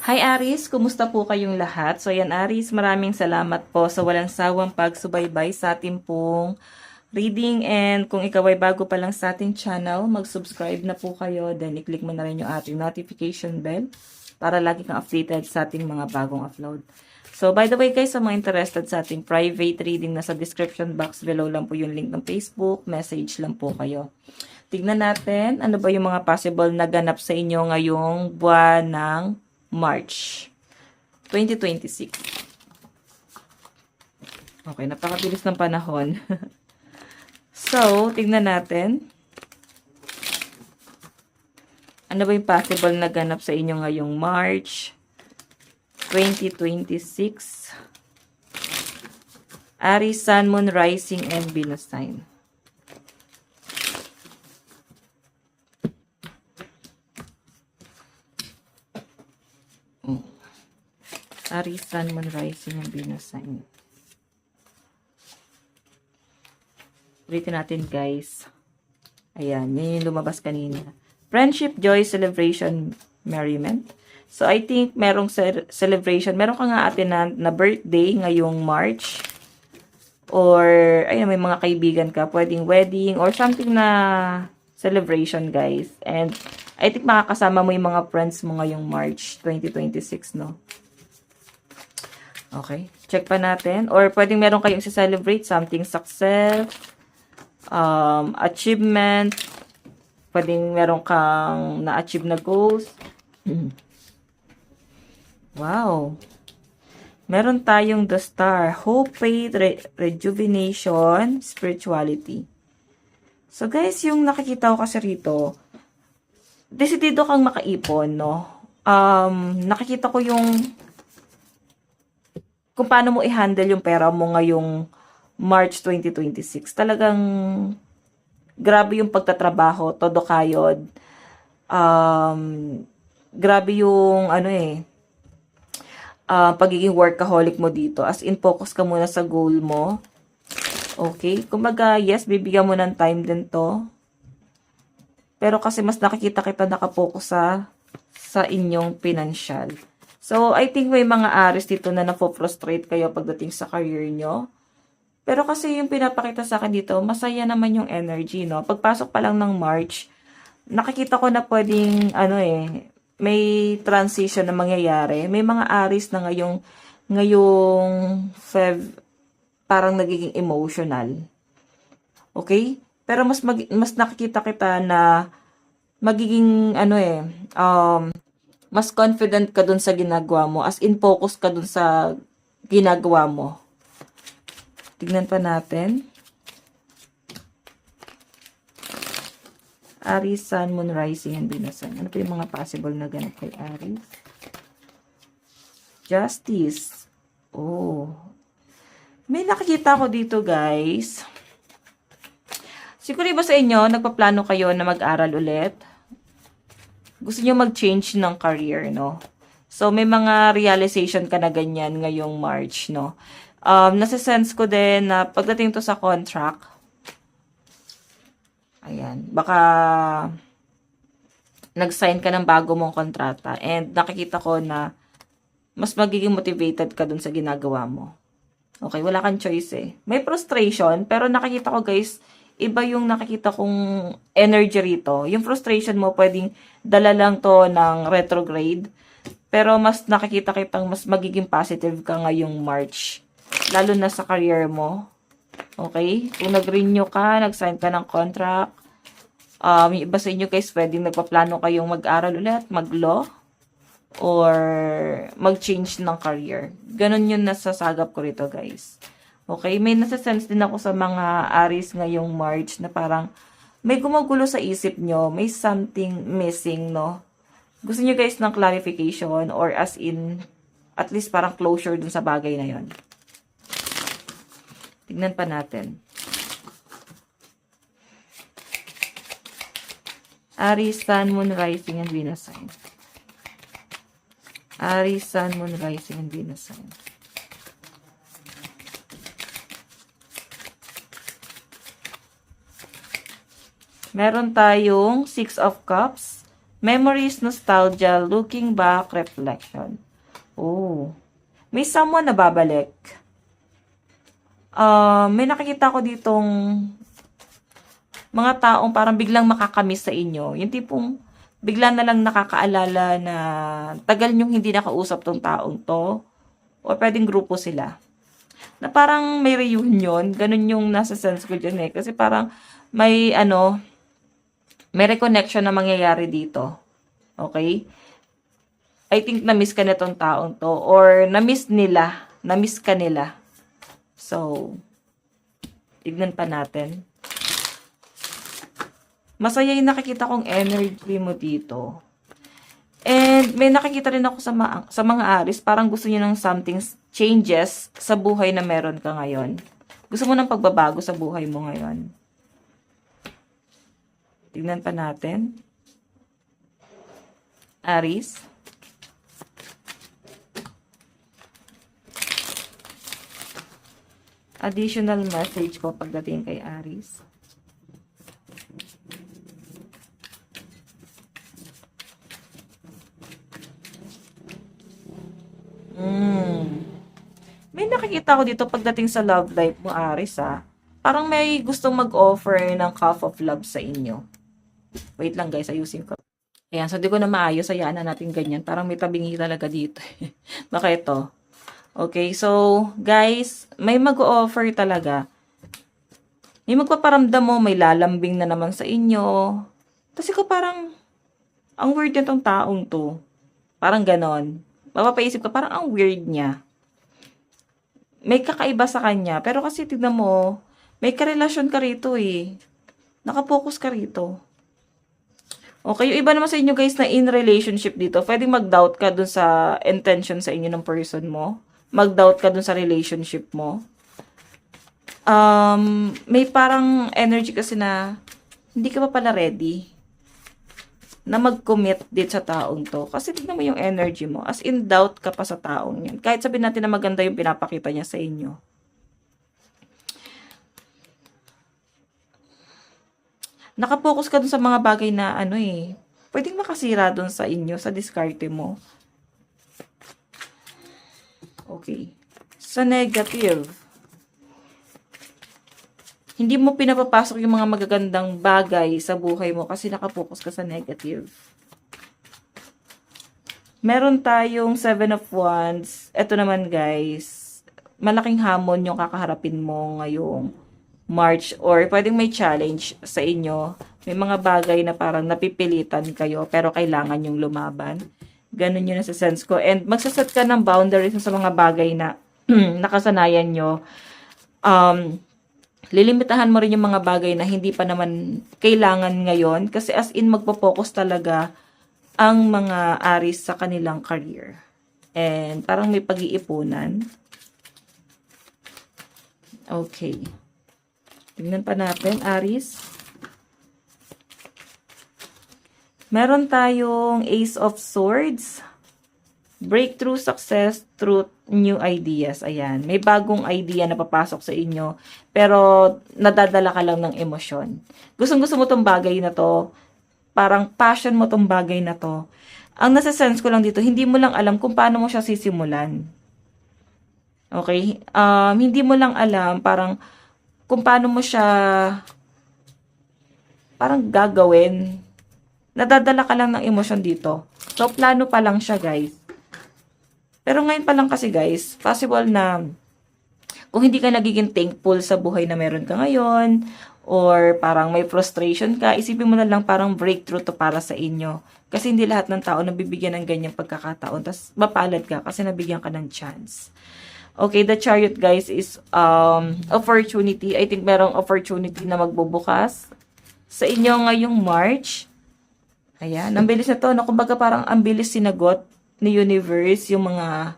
Hi Aris, kumusta po kayong lahat? So yan Aris, maraming salamat po sa walang sawang pagsubaybay sa ating pong reading, and kung ikaw ay bago pa lang sa ating channel, mag-subscribe na po kayo, then i-click mo na rin yung ating notification bell para lagi kang updated sa ating mga bagong upload. So by the way guys, sa mga interested sa ating private reading, nasa description box below lang po yung link ng Facebook, message lang po kayo. Tignan natin ano ba yung mga possible na ganap sa inyo ngayong buwan ng March 2026. Okay, napakabilis ng panahon. So, tignan natin. Ano ba yung possible na ganap sa inyo ngayong March 2026? Aries, Sun, Moon, Rising, and Venus sign. Aries, Sun, Moon, Rising, and Venus sign. Ulitin natin guys. Ayan, yan yung lumabas kanina. Friendship, joy, celebration, merriment. So, I think merong celebration. Meron ka nga atin na birthday ngayong March. Or, ayun, may mga kaibigan ka. Pwedeng wedding or something na celebration, guys. And, I think makakasama mo yung mga friends mo ngayong March 2026, no? Okay. Check pa natin. Or, pwedeng meron kayong celebrate something, success, achievement, pwedeng meron kang na-achieve na goals. Wow. Meron tayong the star, hope, faith, rejuvenation, spirituality. So guys, yung nakikita ko kasi rito, desidido kang makaipon, no? Nakikita ko yung kung paano mo i-handle yung pera mo ngayong March 2026. Talagang grabe yung pagtatrabaho, todo kayod. Grabe yung pagiging workaholic mo dito. As in, focus ka muna sa goal mo. Okay? Kumbaga, yes, bibigyan mo ng time din to. Pero kasi mas nakikita kita nakapokus sa inyong financial. So, I think may mga Aries dito na napofrustrate kayo pagdating sa career nyo. Pero kasi yung pinapakita sa akin dito, masaya naman yung energy, no? Pagpasok pa lang ng March, nakikita ko na pwedeng, may transition na mangyayari. May mga Aries na ngayong Feb, parang nagiging emotional. Okay? Pero mas nakikita kita na magiging, mas confident ka dun sa ginagawa mo. As in, focus ka dun sa ginagawa mo. Tignan pa natin. Aries, Sun, Moon, Rising, and Venus sign. Ano pa yung mga possible na ganap kay Aries? Justice. Oh. May nakikita ko dito, guys. Siguro iba sa inyo, nagpaplano kayo na mag-aral ulit. Gusto niyo mag-change ng career, no? So, may mga realization ka na ganyan ngayong March, no? Nasa-sense ko din na pagdating to sa contract, ayan, baka nag-sign ka ng bago mong kontrata and nakikita ko na mas magiging motivated ka dun sa ginagawa mo. Okay, wala kang choice eh. May frustration, pero nakikita ko guys, iba yung nakikita kong energy rito. Yung frustration mo, pwedeng dala lang to ng retrograde. Pero mas nakikita kitang mas magiging positive ka ngayong March. Lalo na sa career mo. Okay? Kung nag-renew ka, nag-sign ka ng contract, yung iba sa inyo guys, pwedeng nagpaplano kayong mag-aral ulit, mag-law, or mag-change ng career. Ganon yung nasasagap ko rito guys. Okay, may nasa-sense din ako sa mga Aries ngayong March na parang may gumugulo sa isip nyo, may something missing, no? Gusto nyo guys ng clarification or as in, at least parang closure dun sa bagay na yon. Tignan pa natin. Aries, Sun, Moon, Rising, and Venus sign. Aries, Sun, Moon, Rising, and Venus sign. Meron tayong 6 of Cups, Memories, nostalgia, looking back, reflection. Oh. May someone na babalik. May nakikita ko ditong mga taong parang biglang makakamiss sa inyo. Yung tipong bigla na lang nakakaalala na tagal nyong hindi nakausap tong taong to. O pwedeng grupo sila. Na parang may reunion. Ganun yung nasa sense ko dyan eh. Kasi parang may may reconnection na mangyayari dito. Okay? I think na-miss ka na tong taong to. Or na-miss nila. Na-miss ka nila. So, tignan pa natin. Masaya yung nakikita kong energy mo dito. And may nakikita rin ako sa mga Aries, parang gusto niyo ng something changes sa buhay na meron ka ngayon. Gusto mo ng pagbabago sa buhay mo ngayon. Tignan pa natin. Aries. Additional message ko pagdating kay Aries. May nakikita ko dito pagdating sa love life mo, Aries, ha. Parang may gustong mag-offer ng cup of love sa inyo. Wait lang, guys. Ayusin ko. Ayan, so di ko na maayos. Hayaan na natin ganyan. Parang may tabingi talaga dito. Baka ito. Okay, so, guys, may mag-offer talaga. May magpaparamdam mo, may lalambing na naman sa inyo. Kasi ko parang, ang weird nitong taong to. Parang ganon. Mapapaisip ka, parang ang weird niya. May kakaiba sa kanya. Pero kasi tignan mo, may karelasyon ka rito eh. Nakapokus ka rito. Okay, yung iba naman sa inyo guys na in relationship dito, pwedeng mag-doubt ka dun sa intention sa inyo ng person mo. Mag-doubt ka dun sa relationship mo. May parang energy kasi na hindi ka pa pala ready na mag-commit dito sa taong to. Kasi tignan mo yung energy mo. As in, doubt ka pa sa taong yan. Kahit sabihin natin na maganda yung pinapakita niya sa inyo. Nakapokus ka dun sa mga bagay na pwedeng makasira dun sa inyo, sa diskarte mo. Okay. Sa negative, hindi mo pinapapasok yung mga magagandang bagay sa buhay mo kasi nakapokus ka sa negative. Meron tayong 7 of Wands. Ito naman guys, malaking hamon yung kakaharapin mo ngayong March or pwedeng may challenge sa inyo. May mga bagay na parang napipilitan kayo pero kailangan yung lumaban. Ganun yun sa sense ko. And magsaset ka ng boundaries sa mga bagay na nakasanayan nyo. Lilimitahan mo rin yung mga bagay na hindi pa naman kailangan ngayon kasi as in magpo-focus talaga ang mga Aries sa kanilang career. And parang may pag-iipunan. Okay. Tingnan pa natin, Aries. Meron tayong Ace of Swords. Breakthrough success through new ideas. Ayan. May bagong idea na papasok sa inyo. Pero, nadadala ka lang ng emosyon. Gustong-gusto mo tong bagay na to. Parang passion mo tong bagay na to. Ang nasa-sense ko lang dito, hindi mo lang alam kung paano mo siya sisimulan. Okay? Hindi mo lang alam parang kung paano mo siya parang gagawin. Nadadala ka lang ng emosyon dito. So, plano pa lang siya, guys. Pero ngayon pa lang kasi guys, possible na kung hindi ka nagiging thankful sa buhay na meron ka ngayon, or parang may frustration ka, isipin mo na lang parang breakthrough to para sa inyo. Kasi hindi lahat ng tao nabibigyan ng ganyang pagkakataon. Tapos mapalad ka kasi nabigyan ka ng chance. Okay, the Chariot guys is opportunity. I think merong opportunity na magbubukas sa inyo ngayong March. Ayan, ang bilis na to. No? Kumbaga parang ang bilis sinagot ni universe yung mga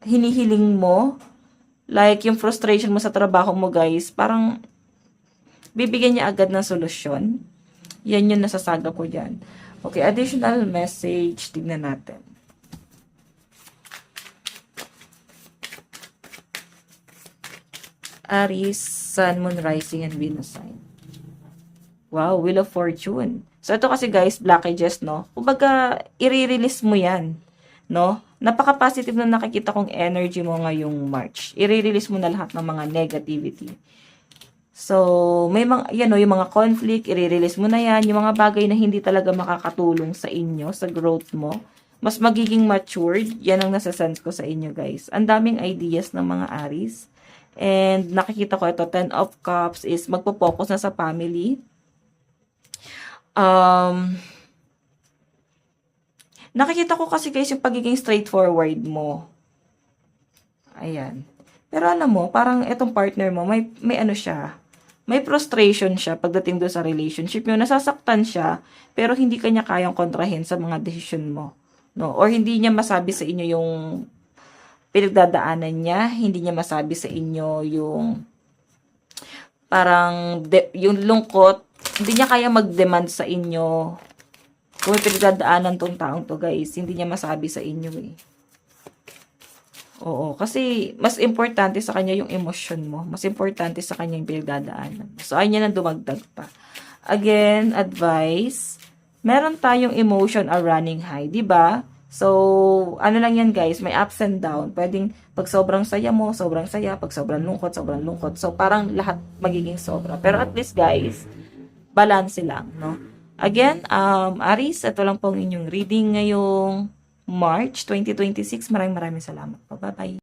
hinihiling mo. Like yung frustration mo sa trabaho mo guys, parang bibigyan niya agad ng solusyon. Yan yung nasasaga ko dyan. Okay, additional message. Tignan natin. Aries, Sun, Moon, Rising, and Venus sign. Wow, Wheel of Fortune. So, ito kasi guys, blockages, no? Kumbaga, i-release mo yan, no? Napaka-positive na nakikita kong energy mo ngayong March. I-release mo na lahat ng mga negativity. So, may mga, yan, no, yung mga conflict, i-release mo na yan. Yung mga bagay na hindi talaga makakatulong sa inyo, sa growth mo. Mas magiging matured. Yan ang nasa-sense ko sa inyo, guys. Ang daming ideas ng mga Aries. And nakikita ko ito, 10 of Cups is magpo-focus na sa family. Nakikita ko kasi guys yung pagiging straightforward mo. Ayan. Pero alam mo, parang itong partner mo, may ano siya, may frustration siya pagdating doon sa relationship nyo. Nasasaktan siya, pero hindi kanya kayang kontrahin sa mga desisyon mo. No? Or hindi niya masabi sa inyo yung pinagdadaanan niya, hindi niya masabi sa inyo yung parang yung lungkot, hindi niya kaya mag-demand sa inyo. Kung may pinagdadaanan tong taong to, guys, hindi niya masabi sa inyo eh. Oo, kasi mas importante sa kanya yung emosyon mo. Mas importante sa kanya yung pinagdadaanan. So, ayaw niya na dumagdag pa. Again, advice, meron tayong emotion are running high, di ba? So, ano lang yan guys, may ups and down. Pwedeng pag sobrang saya mo, sobrang saya. Pag sobrang lungkot, sobrang lungkot. So, parang lahat magiging sobra. Pero at least guys, balance lang, no? Again, Aries, ito lang pong inyong reading ngayong March 2026. Maraming salamat po. Bye-bye.